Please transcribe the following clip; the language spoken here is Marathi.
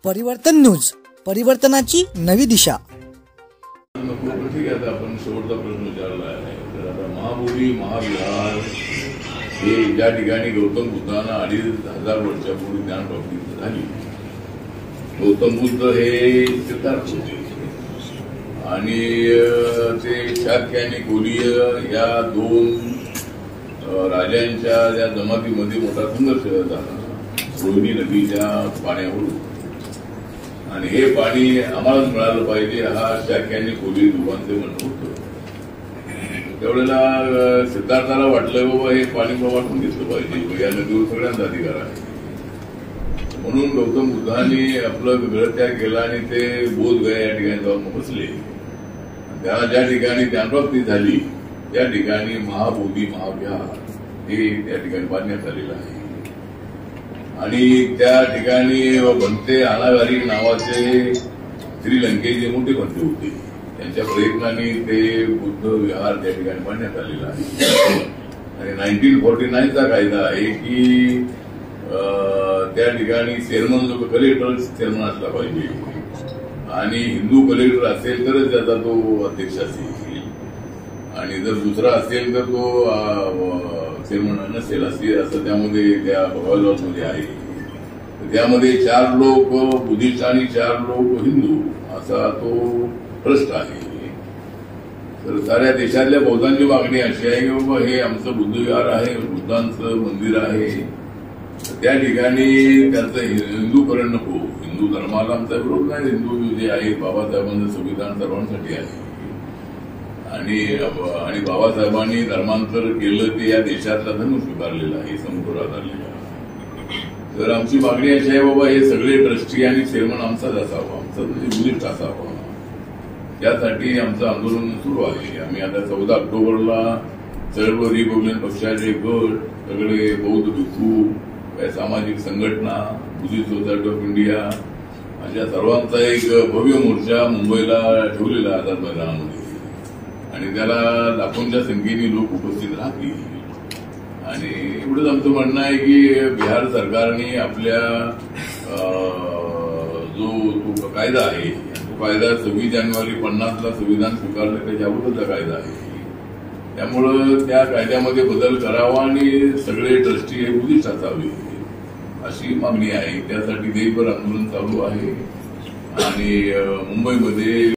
परिवर्तन न्यूज, परिवर्तनाची नवी दिशा। ठीक आहे, आपण शेवटचा प्रश्न विचारला आहे। तर आता महाबोधी महाविहार हे ज्या ठिकाणी गौतम बुद्धांना 2500 वर्षापूर्वी ज्ञानप्राप्ती झाली, गौतम बुद्ध हे सिद्धार्थ होते आणि ते शाक्य आणि कोलीय या दोन राजांच्या या जमातीमध्ये मोठा संघर्ष झाला रोहिणी नदीच्या पाण्यावरून। आणि हे पाणी आम्हालाच मिळालं पाहिजे हा शाक्य आणि कोली दोघांचे म्हणणं होतं। त्यावेळेला सिद्धार्थाला वाटलं बाबा हे पाणी वाटून घेतलं पाहिजे, या नदीवर सगळ्यांचा अधिकार आहे। म्हणून गौतम बुद्धांनी आपलं विग्रहत्याग केला आणि ते बोधगया या ठिकाणी जाऊन बसले। त्याला ज्या ठिकाणी ज्ञानप्राप्ती झाली त्या ठिकाणी महाबोधी महाविहार हे त्या ठिकाणी बांधण्यात आलेलं आहे। आणि त्या ठिकाणी भंते अनागारी नावाचे श्रीलंकेचे मोठे भंते होते, त्यांच्या प्रयत्नांनी ते बुद्ध विहार त्या ठिकाणी बांधण्यात आलेला आहे। आणि 1949चा कायदा आहे की त्या ठिकाणी चेअरमन जो कलेक्टर चेअरमन असला पाहिजे आणि हिंदू कलेक्टर असेल तरच त्याचा तो अध्यक्ष असेल, आणि जर दुसरा असेल तर तो चेअरमन नसेल असं त्यामध्ये त्या भगवद्गीतेमध्ये आहे। त्यामध्ये 4 लोक बुद्धिस्ट आणि 4 लोक हिंदू असा तो ट्रस्ट आहे। तर साऱ्या देशातल्या बौद्धांची मागणी अशी आहे की बाबा हे आमचं बुद्ध विहार आहे, बुद्धांचं मंदिर आहे, त्या ठिकाणी त्यांचं हिंदूकरण नको। हिंदू धर्माला आमचा विरोध नाही, हिंदू जे आहे बाबासाहेबांचं संविधान सर्वांसाठी आहे आणि बाबासाहेबांनी धर्मांतर केलं ते या देशातला धर्म स्वीकारलेला आहे, संपूर्ण आधारलेला आहे। तर आमची मागणी अशी आहे बाबा हे सगळे ट्रस्टी आणि चेअरमन आमचाच असावा, आमचा बुद्धिस्ट असावा, त्यासाठी आमचं आंदोलन सुरू आहे। आम्ही आता 14 ऑक्टोबरला सर्व रिपब्लिकन पक्षाचे गट, सगळे बौद्ध भिक्खू, सामाजिक संघटना, बुद्धिस्ट सोसायटी ऑफ इंडिया अशा सर्वांचा एक भव्य मोर्चा मुंबईला ठेवलेला आझाद मैदानामध्ये आणि त्याला लाखोंच्या संख्येने लोक उपस्थित राहतील। आणि एवढंच आमचं म्हणणं आहे की बिहार सरकारने आपल्या जो कायदा आहे तो कायदा 26 जानेवारी 50ला संविधान स्वीकारलं त्याच्या अगोदरचा कायदा आहे, त्यामुळं त्या कायद्यामध्ये बदल करावा आणि सगळे ट्रस्टी हे बुद्धिस्ट असावे अशी मागणी आहे। त्यासाठी देशभर आंदोलन चालू आहे आणि मुंबईमध्ये